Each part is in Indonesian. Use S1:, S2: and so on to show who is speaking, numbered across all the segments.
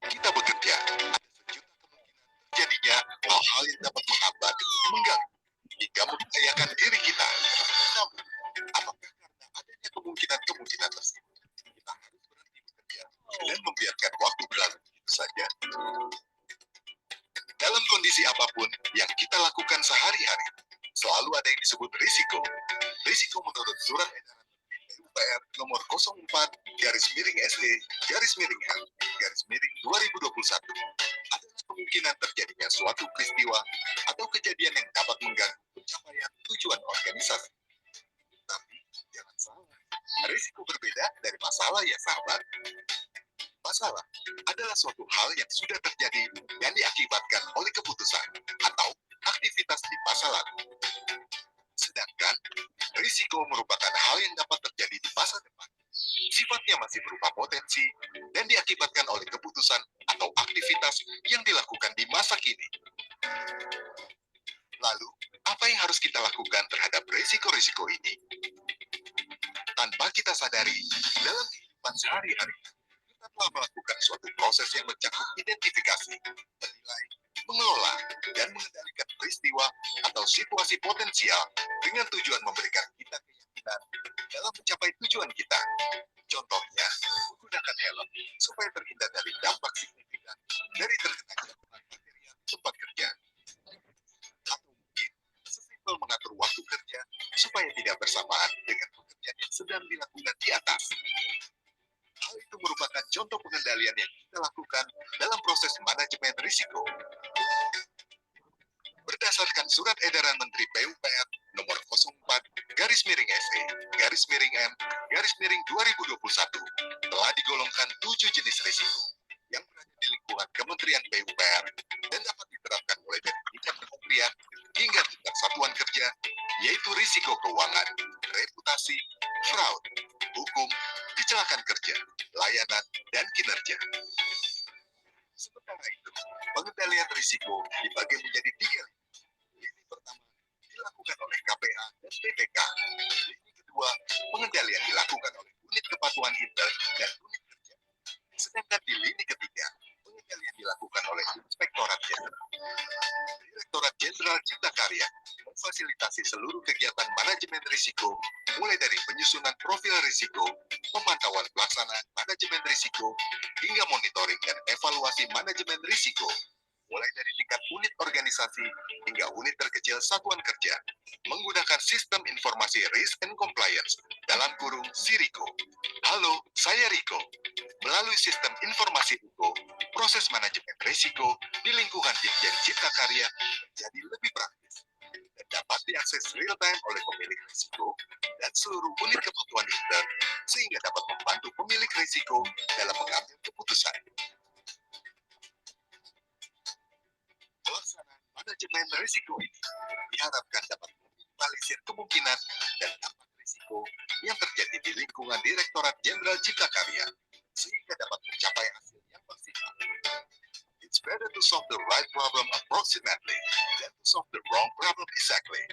S1: Kita bekerja, jadinya hal-hal yang dapat menghambat, mengganggu, hingga membahayakan diri kita. Namun, apakah karena adanya kemungkinan-kemungkinan tersebut, kita harus berhenti bekerja dan membiarkan waktu berlalu begitu saja? Dalam kondisi apapun yang kita lakukan sehari-hari, selalu ada yang disebut risiko. Risiko menurut surat edaran PUPR nomor 04-SD-ML-2021 adalah kemungkinan terjadinya suatu peristiwa atau kejadian yang dapat mengganggu pencapaian tujuan organisasi. Tapi jangan salah, risiko berbeda dari masalah ya sahabat. Masalah adalah suatu hal yang sudah terjadi dan diakibatkan oleh keputusan atau aktivitas di masa lalu. Sedangkan risiko merupakan hal yang dapat terjadi di masa depan. Sifatnya masih berupa potensi dan diakibatkan oleh keputusan atau aktivitas yang dilakukan di masa kini. Lalu, apa yang harus kita lakukan terhadap risiko-risiko ini? Tanpa kita sadari, dalam kehidupan sehari-hari, kita telah melakukan suatu proses yang mencakup identifikasi, menilai, mengelola, dan mengendalikan peristiwa atau situasi potensial dengan tujuan memberikan kita keyakinan dalam mencapai tujuan kita. Contohnya, menggunakan helm supaya terhindar dari dampak signifikan dari terkena jatuhan material di tempat kerja. Atau mungkin sesimpel mengatur waktu kerja supaya tidak bersamaan dengan pekerjaan yang sedang dilakukan di atas. Hal itu merupakan contoh pengendalian yang kita lakukan dalam proses manajemen risiko. Berdasarkan surat edaran Menteri PUPR nomor 04-SE-M-2021 telah digolongkan 7 jenis risiko yang berada di lingkungan Kementerian PUPR dan dapat diterapkan mulai dari tingkat kementerian hingga tingkat satuan kerja, yaitu risiko keuangan, reputasi, fraud, hukum, kecelakaan kerja, layanan, dan kinerja. Sementara itu, pengendalian risiko dibagi menjadi 3 lini. Lini pertama dilakukan oleh KPA dan BPK. Lini kedua, pengendalian dilakukan oleh unit kepatuhan intern dan unit kerja. Sedangkan di lini ketiga, pengendalian dilakukan oleh Inspektorat Jenderal. Direktorat Jenderal Cipta Karya memfasilitasi seluruh kegiatan manajemen risiko, mulai dari penyusunan profil risiko, pemantauan pelaksanaan manajemen risiko, hingga monitoring dan evaluasi manajemen risiko, mulai dari tingkat unit organisasi hingga unit terkecil satuan kerja, menggunakan sistem informasi risk and compliance, dalam kurung SIRICO. Halo, saya Riko. Melalui sistem informasi RICO, proses manajemen risiko di lingkungan Ditjen Cipta Karya menjadi lebih praktis dan dapat diakses real time oleh pemilik risiko dan seluruh unit kepatuhan intern, sehingga dapat membantu pemilik risiko dalam mengambil keputusan. Pelaksanaan manajemen risiko ini diharapkan dapat meminimalisir kemungkinan dan dampak risiko yang terjadi di lingkungan Direktorat Jenderal Cipta Karya, sehingga dapat mencapai hasil yang maksimal. It's better to solve the right problem approximately than to solve the wrong problem exactly.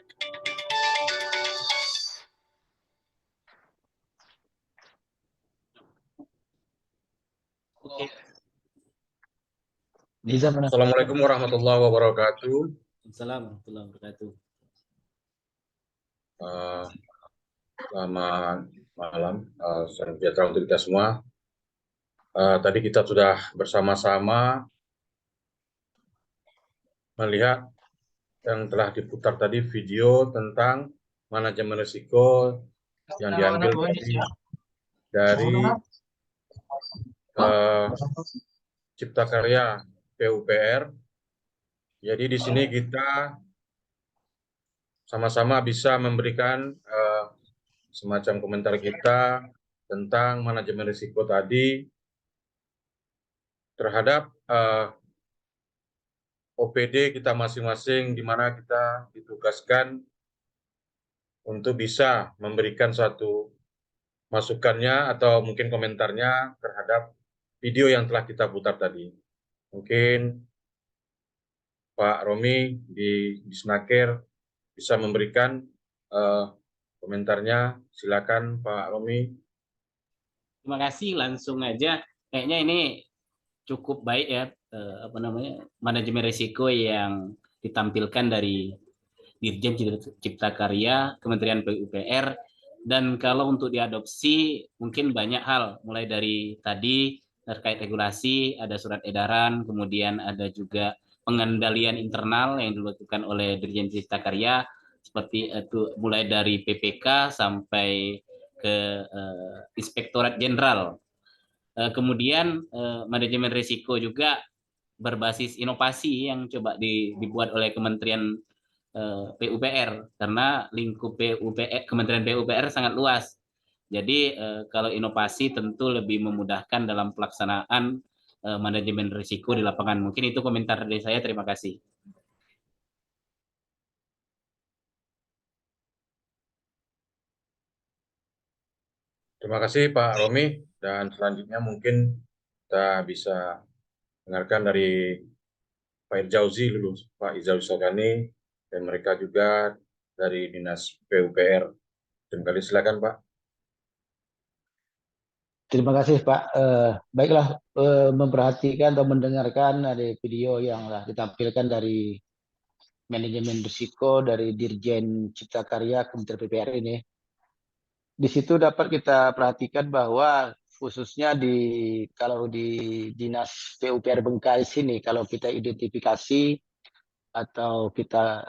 S2: Assalamualaikum warahmatullahi wabarakatuh.
S3: Assalamualaikum warahmatullahi wabarakatuh.
S2: Selamat malam, salam sejahtera untuk kita semua. Tadi kita sudah bersama-sama melihat yang telah diputar tadi video tentang manajemen risiko yang diambil dari Cipta Karya PUPR. Jadi di sini kita sama-sama bisa memberikan semacam komentar kita tentang manajemen risiko tadi terhadap OPD kita masing-masing, di mana kita ditugaskan untuk bisa memberikan suatu masukannya atau mungkin komentarnya terhadap video yang telah kita putar tadi. Mungkin Pak Romi di Snaker bisa memberikan komentarnya. Silakan Pak Romi.
S3: Terima kasih, langsung aja. Kayaknya ini cukup baik ya, manajemen risiko yang ditampilkan dari Dirjen Cipta Karya, Kementerian PUPR, dan kalau untuk diadopsi mungkin banyak hal, mulai dari tadi terkait regulasi, ada surat edaran, kemudian ada juga pengendalian internal yang dilakukan oleh Dirjen Cipta Karya, seperti itu mulai dari PPK sampai ke Inspektorat Jenderal. Kemudian manajemen risiko juga berbasis inovasi yang coba dibuat oleh Kementerian PUPR, karena lingkup PUPR, Kementerian PUPR sangat luas. Jadi kalau inovasi tentu lebih memudahkan dalam pelaksanaan manajemen risiko di lapangan. Mungkin itu komentar dari saya. Terima kasih.
S2: Terima kasih Pak Romi, dan selanjutnya mungkin kita bisa dengarkan dari Pak Irzauzi dulu, Pak Irzauzi Sogani, dan mereka juga dari Dinas PUPR. Kembali silakan Pak.
S4: Terima kasih Pak. Baiklah, memperhatikan atau mendengarkan ada video yang ditampilkan dari manajemen risiko dari Dirjen Cipta Karya Kementerian PUPR ini. Di situ dapat kita perhatikan bahwa khususnya kalau di Dinas PUPR Bengkalis ini, kalau kita identifikasi atau kita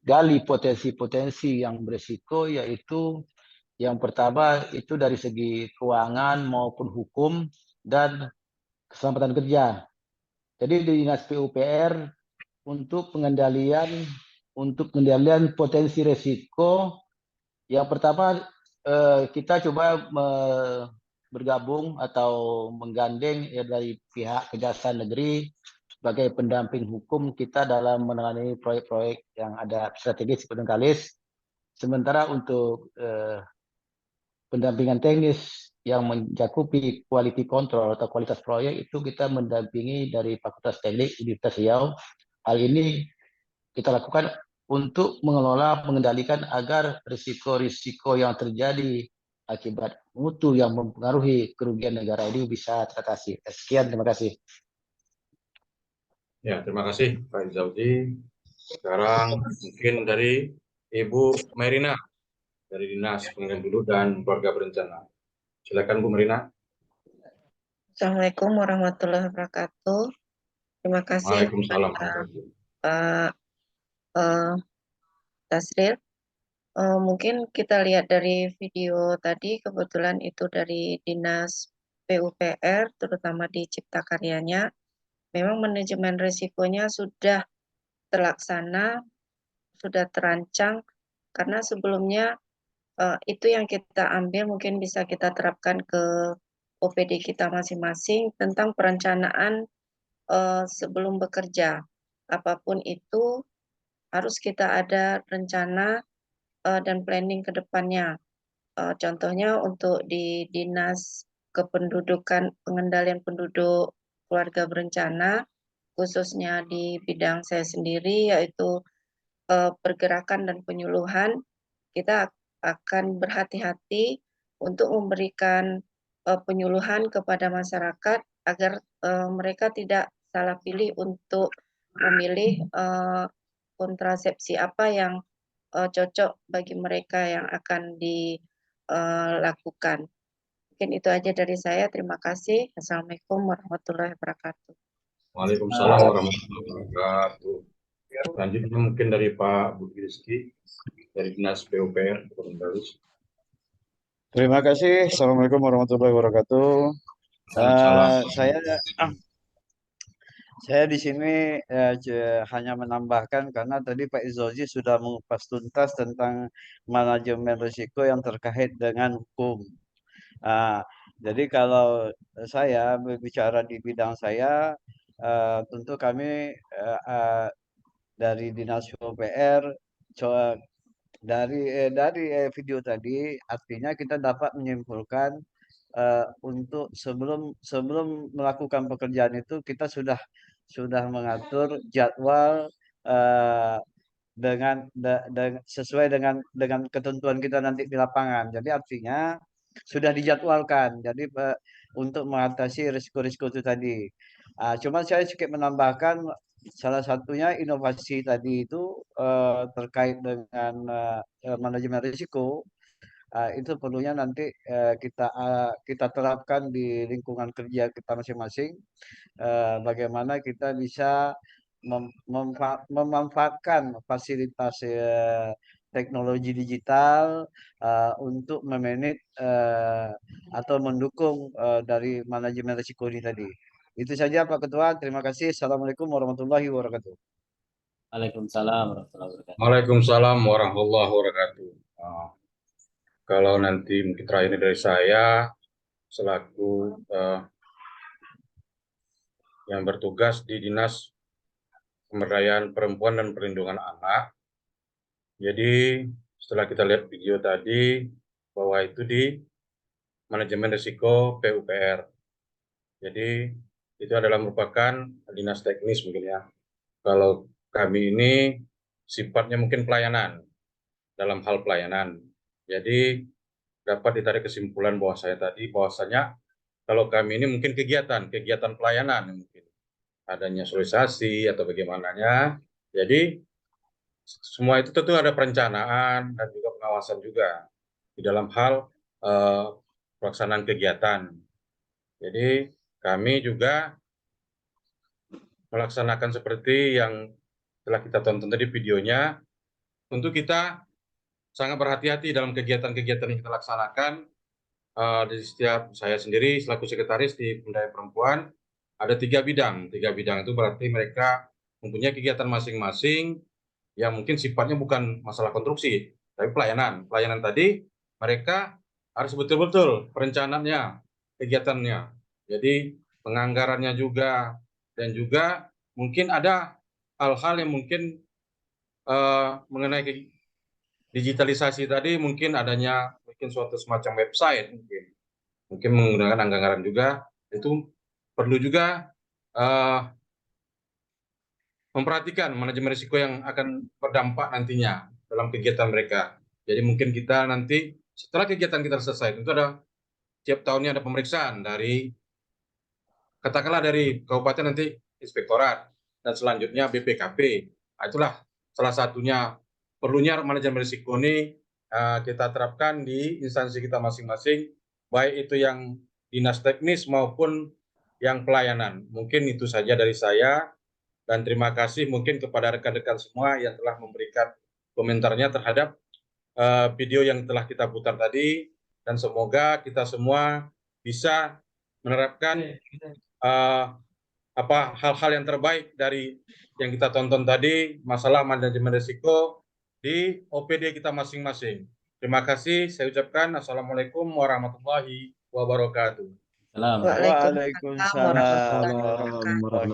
S4: gali potensi-potensi yang berisiko, yaitu yang pertama itu dari segi keuangan maupun hukum dan keselamatan kerja. Jadi di Dinas PUPR untuk pengendalian potensi risiko, yang pertama kita coba bergabung atau menggandeng dari pihak Kejaksaan Negeri sebagai pendamping hukum kita dalam menangani proyek-proyek yang ada strategis di Bengkalis. Sementara untuk pendampingan teknis yang mencakupi quality control atau kualitas proyek itu kita mendampingi dari Fakultas Teknik Universitas Riau. Hal ini kita lakukan untuk mengendalikan agar risiko-risiko yang terjadi akibat mutu yang mempengaruhi kerugian negara ini bisa teratasi. Sekian, terima kasih.
S2: Ya, terima kasih Pak Irzauzi. Sekarang mungkin dari Ibu Merina dari Dinas Pengiriman Penduduk dan Keluarga Berencana. Silakan Bu Merina.
S5: Assalamualaikum warahmatullahi wabarakatuh. Terima kasih
S2: Waalaikumsalam.
S5: Pak Tasril. Mungkin kita lihat dari video tadi, kebetulan itu dari Dinas PUPR, terutama di Cipta Karyanya. Memang manajemen risikonya sudah terlaksana, sudah terancang, karena sebelumnya itu yang kita ambil mungkin bisa kita terapkan ke OPD kita masing-masing tentang perencanaan sebelum bekerja. Apapun itu harus kita ada rencana dan planning ke depannya. Contohnya untuk di Dinas Kependudukan Pengendalian Penduduk Keluarga Berencana, khususnya di bidang saya sendiri yaitu pergerakan dan penyuluhan, kita akan berhati-hati untuk memberikan penyuluhan kepada masyarakat agar mereka tidak salah pilih untuk memilih kontrasepsi apa yang cocok bagi mereka yang akan dilakukan. Mungkin itu aja dari saya. Terima kasih. Assalamualaikum warahmatullahi wabarakatuh.
S2: Waalaikumsalam warahmatullahi wabarakatuh. Selanjutnya mungkin dari Pak Budi Rizky dari Dinas PUPR Bengkalis.
S6: Terima kasih. Assalamualaikum warahmatullahi wabarakatuh. Saya di sini hanya menambahkan karena tadi Pak Irzauzi sudah mengupas tuntas tentang manajemen risiko yang terkait dengan hukum. Jadi kalau saya berbicara di bidang saya, tentu kami dari Dinas PUPR dari video tadi artinya kita dapat menyimpulkan untuk sebelum melakukan pekerjaan itu kita sudah mengatur jadwal sesuai dengan ketentuan kita nanti di lapangan. Jadi artinya sudah dijadwalkan. Jadi untuk mengatasi risiko-risiko itu tadi. Cuma saya sedikit menambahkan salah satunya inovasi tadi itu terkait dengan manajemen risiko. Itu perlunya nanti kita terapkan di lingkungan kerja kita masing-masing. Bagaimana kita bisa memanfaatkan fasilitas teknologi digital untuk memanage atau mendukung dari manajemen risiko ini tadi. Itu saja Pak Ketua. Terima kasih. Assalamualaikum warahmatullahi wabarakatuh.
S3: Waalaikumsalam warahmatullahi wabarakatuh.
S2: Waalaikumsalam warahmatullahi wabarakatuh. Kalau nanti mungkin terakhir dari saya selaku yang bertugas di Dinas Pemberdayaan Perempuan dan Perlindungan Anak. Jadi setelah kita lihat video tadi bahwa itu di manajemen risiko PUPR. Jadi itu adalah merupakan dinas teknis mungkin ya. Kalau kami ini sifatnya mungkin pelayanan, dalam hal pelayanan. Jadi dapat ditarik kesimpulan bahwasanya kalau kami ini mungkin kegiatan pelayanan mungkin adanya sosialisasi atau bagaimananya. Jadi semua itu tentu ada perencanaan dan juga pengawasan juga di dalam hal pelaksanaan kegiatan. Jadi kami juga melaksanakan seperti yang telah kita tonton tadi videonya. Tentu kita sangat berhati-hati dalam kegiatan-kegiatan yang kita laksanakan. Di setiap saya sendiri selaku sekretaris di Pemberdayaan Perempuan ada 3 bidang. 3 bidang itu berarti mereka mempunyai kegiatan masing-masing yang mungkin sifatnya bukan masalah konstruksi, tapi pelayanan. Pelayanan tadi mereka harus betul-betul perencanaannya, kegiatannya. Jadi penganggarannya juga, dan juga mungkin ada hal-hal yang mungkin mengenai digitalisasi tadi, mungkin adanya suatu semacam website, mungkin menggunakan anggaran juga, itu perlu juga memperhatikan manajemen risiko yang akan berdampak nantinya dalam kegiatan mereka. Jadi mungkin kita nanti setelah kegiatan kita selesai, tentu ada tiap tahunnya ada pemeriksaan dari katakanlah dari kabupaten nanti inspektorat dan selanjutnya BPKP. Itulah salah satunya perlunya manajemen risiko ini kita terapkan di instansi kita masing-masing, baik itu yang dinas teknis maupun yang pelayanan. Mungkin itu saja dari saya, dan terima kasih mungkin kepada rekan-rekan semua yang telah memberikan komentarnya terhadap video yang telah kita putar tadi, dan semoga kita semua bisa menerapkan hal-hal yang terbaik dari yang kita tonton tadi, masalah manajemen risiko di OPD kita masing-masing. Terima kasih, saya ucapkan Assalamualaikum warahmatullahi wabarakatuh.
S3: Salam.
S5: Waalaikumsalam warahmatullahi
S6: Waalaikumsalam
S5: wabarakatuh.
S6: warahmatullahi